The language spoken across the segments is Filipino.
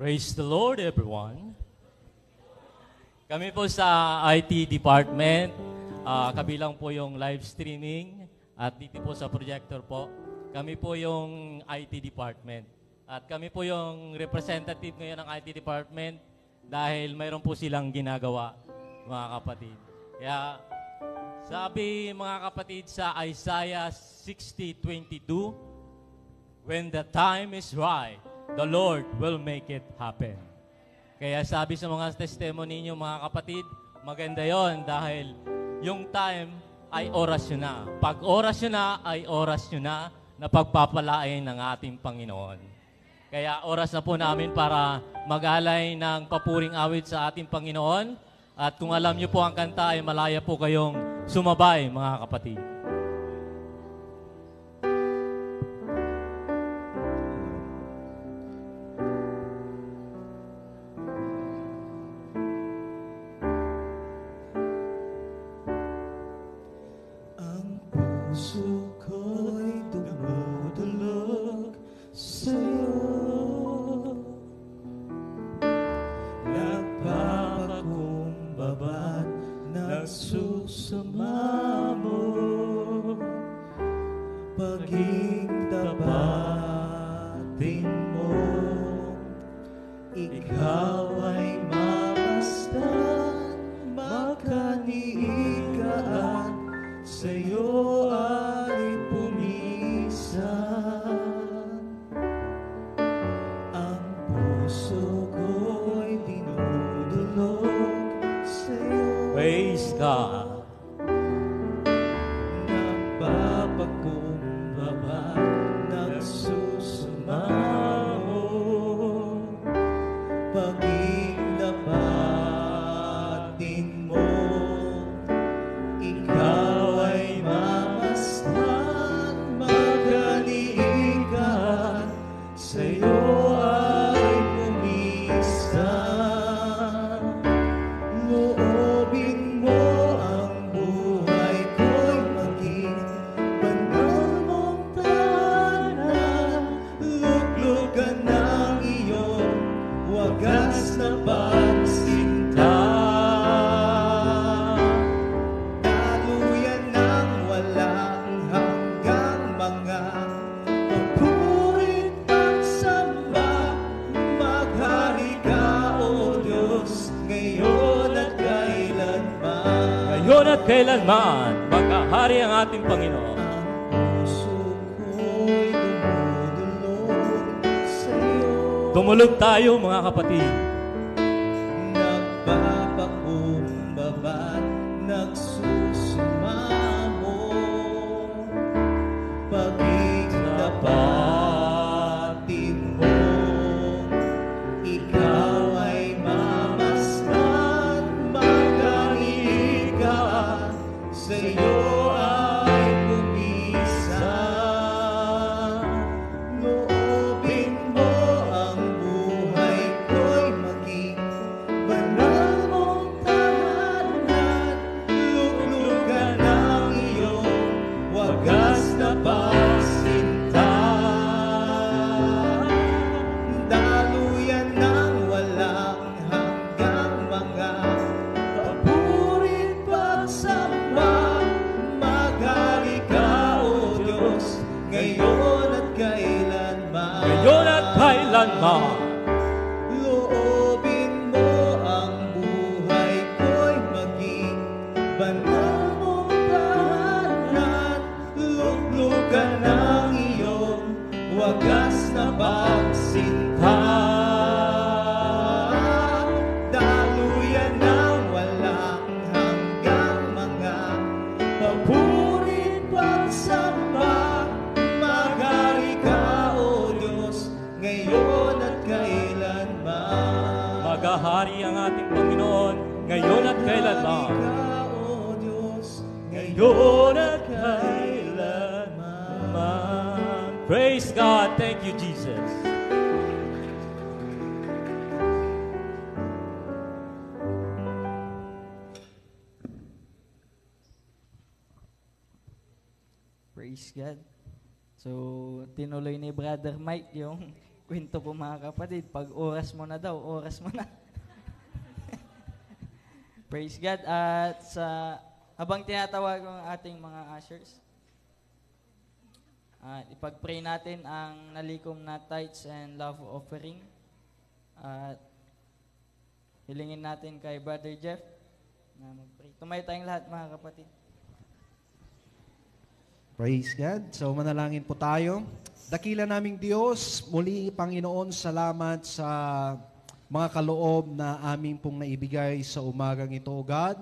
Praise the Lord, everyone. Kami po sa IT department, kabilang po yung live streaming at dito po sa projector po. Kami po yung IT department. At kami po yung representative ngayon ng IT department dahil mayroon po silang ginagawa, mga kapatid. Kaya sabi mga kapatid sa Isaiah 60:22, when the time is right, the Lord will make it happen. Kaya sabi sa mga testimony ninyo mga kapatid, maganda yon dahil yung time ay oras nyo na. Pag oras nyo na, ay oras nyo na pagpapalain ng ating Panginoon. Kaya oras na po namin para mag-alay ng papuring awit sa ating Panginoon. At kung alam nyo po ang kanta, ay malaya po kayong sumabay mga kapatid. Praise God. Nagpapakumbaba, nagsusumamo, pag-ilapatin mo, ikaw ay mamasdan, magaling ka, sa'yo ay pumisan. Kailanman magkahari ang ating Panginoon. Tumulog tayo mga kapatid. Nagpapakumbaba, nagsusumamo, pag-igtapatin mo, ikaw ay mamasdan, magaling ka, sa'yo ay pumisan. Loobin mo ang buhay ko'y maging banal mong tahanan. Luglugan ang iyong wagas na pagsinta. Daluyan ng walang hanggang mga papurit pagsamba. Maghari ka, O Diyos, ngayon at kailanman. Ngayon at kailanman. Loobin mo ang buhay ko'y maging banal mong tahanan. Luglugan ang iyong wagas na pagsinta. Daluyan ng walang hanggang mga papurit pagsamba. Maghari ka, O Diyos, ngayon at kailanman. Maghahari ang ating Panginoon ngayon at kailanman. Maghari ka, O Diyos, ngayon at kailanman. Praise God. Thank you, Jesus. Praise God. So, tinuloy ni Brother Mike yung kwento po mga kapatid. Pag oras mo na daw, oras mo na. Praise God. At habang tinatawag ang ating mga ushers, at ipag-pray natin ang nalikom na tithes and love offering. At hilingin natin kay Brother Jeff na mag-pray. Tumayo tayong lahat mga kapatid. Praise God. So manalangin po tayo. Dakila naming Diyos, muli Panginoon, salamat sa mga kaloob na aming pong naibigay sa umagang ito, O God.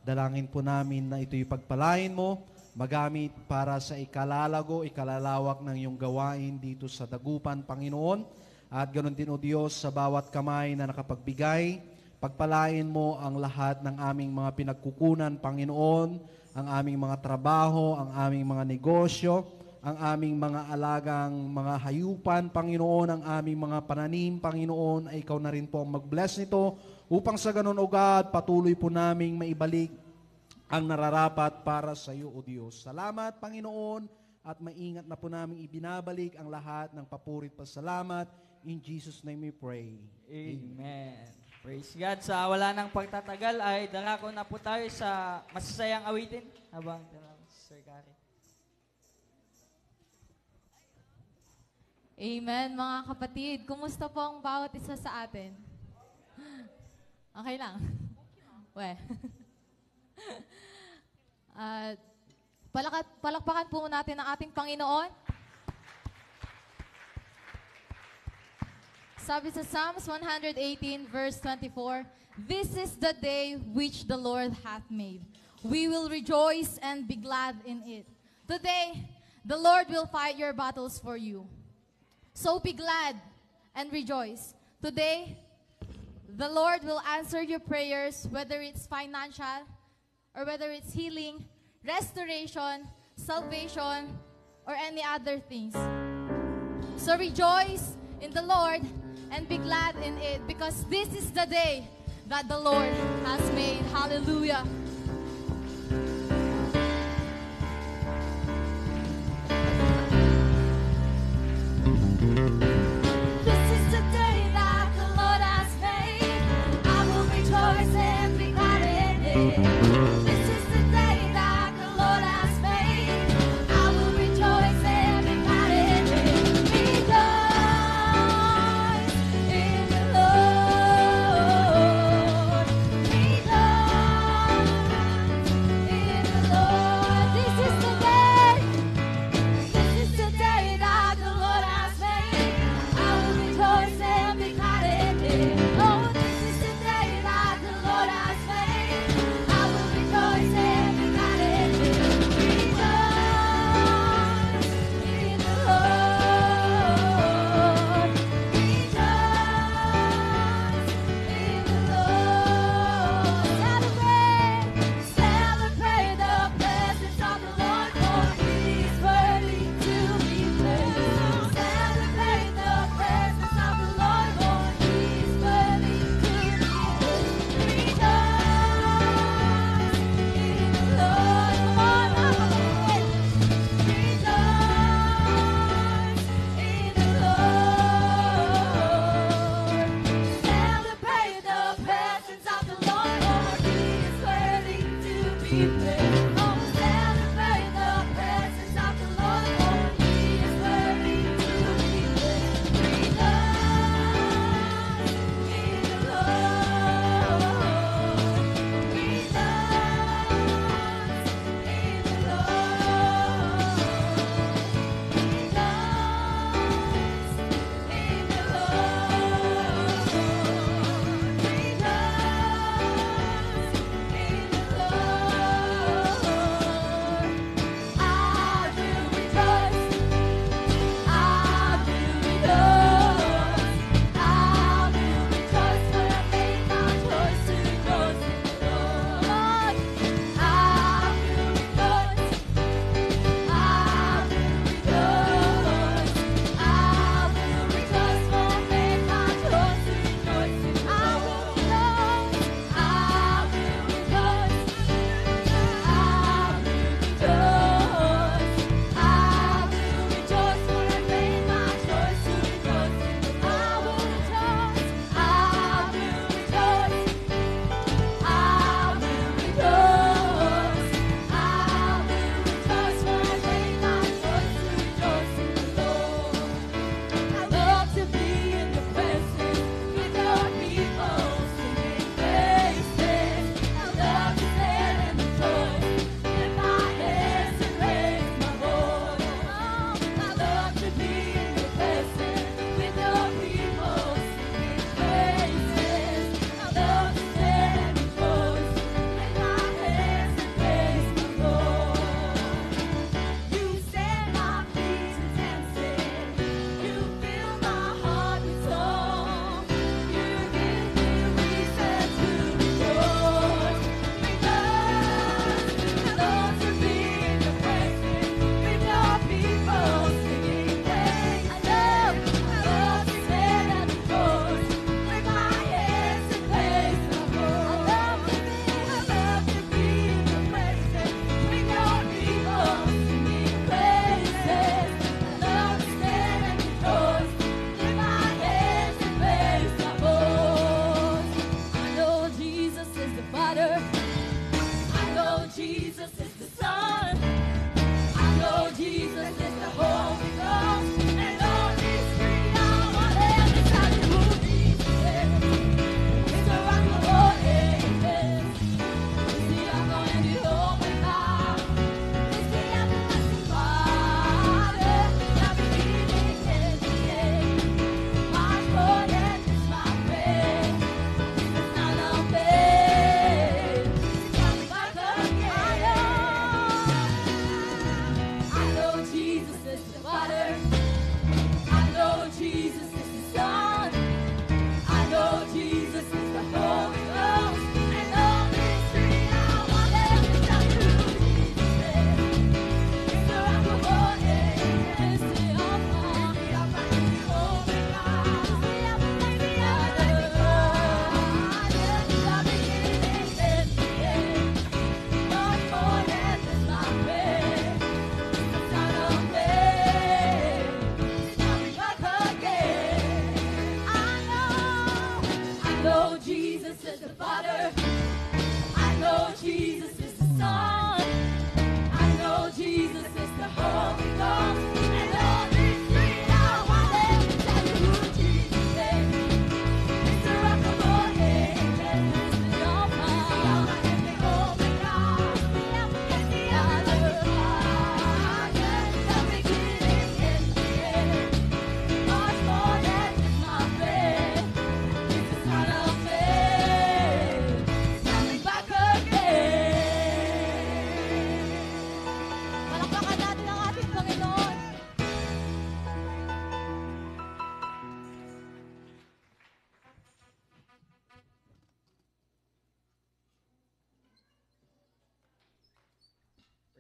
Dalangin po namin na ito'y pagpalain mo, magamit para sa ikalalago, ikalalawak ng iyong gawain dito sa dagupan, Panginoon. At ganoon din, O Diyos, sa bawat kamay na nakapagbigay, pagpalain mo ang lahat ng aming mga pinagkukunan, Panginoon, ang aming mga trabaho, ang aming mga negosyo, ang aming mga alagang mga hayupan, Panginoon, ang aming mga pananim, Panginoon, ay ikaw na rin po ang mag-bless nito upang sa ganun, O God, patuloy po naming maibalik ang nararapat para sa iyo, O Diyos. Salamat, Panginoon, at maingat na po namin ibinabalik ang lahat ng papurit pasalamat. In Jesus' name we pray. Amen. Praise God. Sa wala ng pagtatagal ay darako na po tayo sa masasayang awitin habang Sir Gary. Amen, mga kapatid. Kumusta po ang bawat isa sa atin? Okay lang? We. Palakpakan po natin ang ating Panginoon. Sabi sa Psalms 118 verse 24, "This is the day which the Lord hath made. We will rejoice and be glad in it." Today, the Lord will fight your battles for you. So be glad and rejoice. Today, the Lord will answer your prayers, whether it's financial or whether it's healing, restoration, salvation, or any other things. So rejoice in the Lord and be glad in it, because this is the day that the Lord has made. Hallelujah. This is the day that the Lord has made. I will rejoice and be glad in it. This is the day that the Lord has made. I will rejoice and be glad in it. Rejoice in the Lord. Rejoice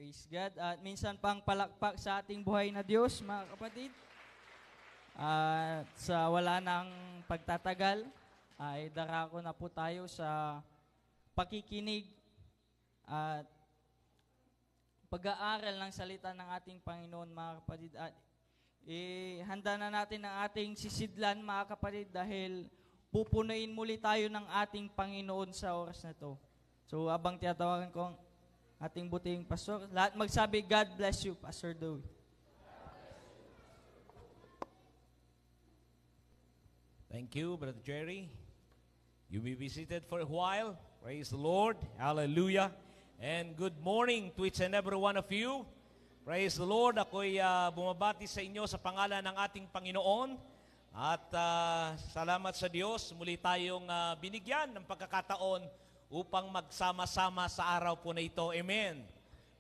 Praise God. At minsan pang palakpak sa ating buhay na Diyos, mga kapatid. At sa wala nang pagtatagal, ay darako na po tayo sa pakikinig at pag-aaral ng salita ng ating Panginoon, mga kapatid. At handa na natin ang ating sisidlan, mga kapatid, dahil pupunuin muli tayo ng ating Panginoon sa oras na to. So, abang tiyatawagan ko ang ating buting pastor, lahat magsabi, God bless you, Pastor Dewey. Thank you, Brother Jerry. You may be seated for a while. Praise the Lord. Hallelujah. And good morning to each and every one of you. Praise the Lord. Ako'y bumabati sa inyo sa pangalan ng ating Panginoon. At salamat sa Diyos. Muli tayong binigyan ng pagkakataon upang magsama-sama sa araw po na ito. Amen.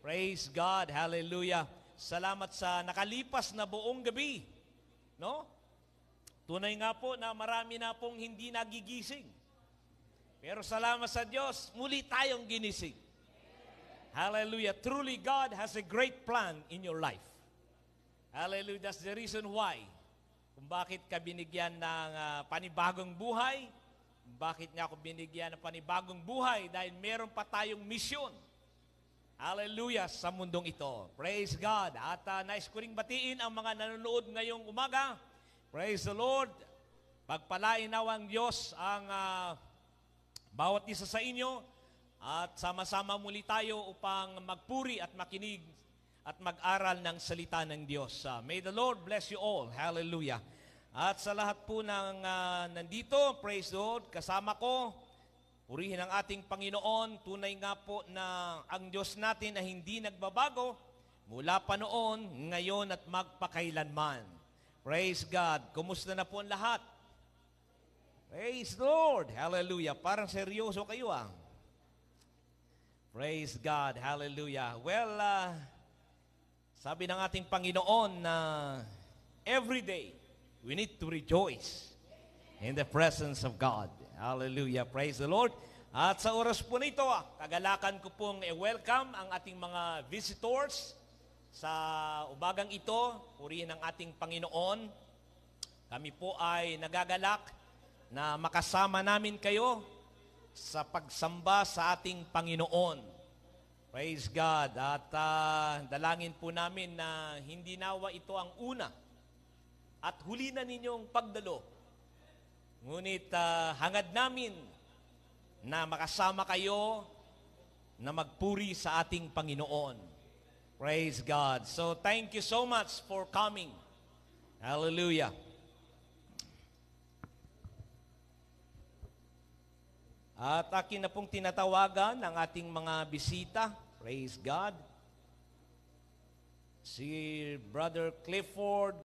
Praise God. Hallelujah. Salamat sa nakalipas na buong gabi. No? Tunay nga po na marami na pong hindi nagigising. Pero salamat sa Diyos, muli tayong ginising. Hallelujah. Truly, God has a great plan in your life. Hallelujah. That's the reason why. Kung bakit ka binigyan ng panibagong buhay. Bakit nga ako binigyan ng panibagong buhay? Dahil meron pa tayong misyon. Hallelujah sa mundong ito. Praise God. At nais ko ring batiin ang mga nanonood ngayong umaga. Praise the Lord. Pagpalain nawang Diyos ang bawat isa sa inyo. At sama-sama muli tayo upang magpuri at makinig at mag-aral ng salita ng Diyos. May the Lord bless you all. Hallelujah. At sa lahat po ng nandito, praise the Lord, kasama ko, purihin ang ating Panginoon. Tunay nga po na ang Diyos natin ay hindi nagbabago mula pa noon, ngayon at magpakailanman. Praise God. Kumusta na po ang lahat? Praise the Lord. Hallelujah. Parang seryoso kayo Praise God. Hallelujah. Well, sabi ng ating Panginoon na every day, we need to rejoice in the presence of God. Hallelujah. Praise the Lord. At sa oras po nito, kagalakan ko pong i-welcome ang ating mga visitors sa umagang ito. Purihin ang ating Panginoon. Kami po ay nagagalak na makasama namin kayo sa pagsamba sa ating Panginoon. Praise God. At dalangin po namin na hindi nawa ito ang una at huli na ninyong pagdalo. Ngunit hangad namin na makasama kayo na magpuri sa ating Panginoon. Praise God. So thank you so much for coming. Hallelujah. At akin na pong tinatawagan ang ating mga bisita. Praise God. Si Brother Clifford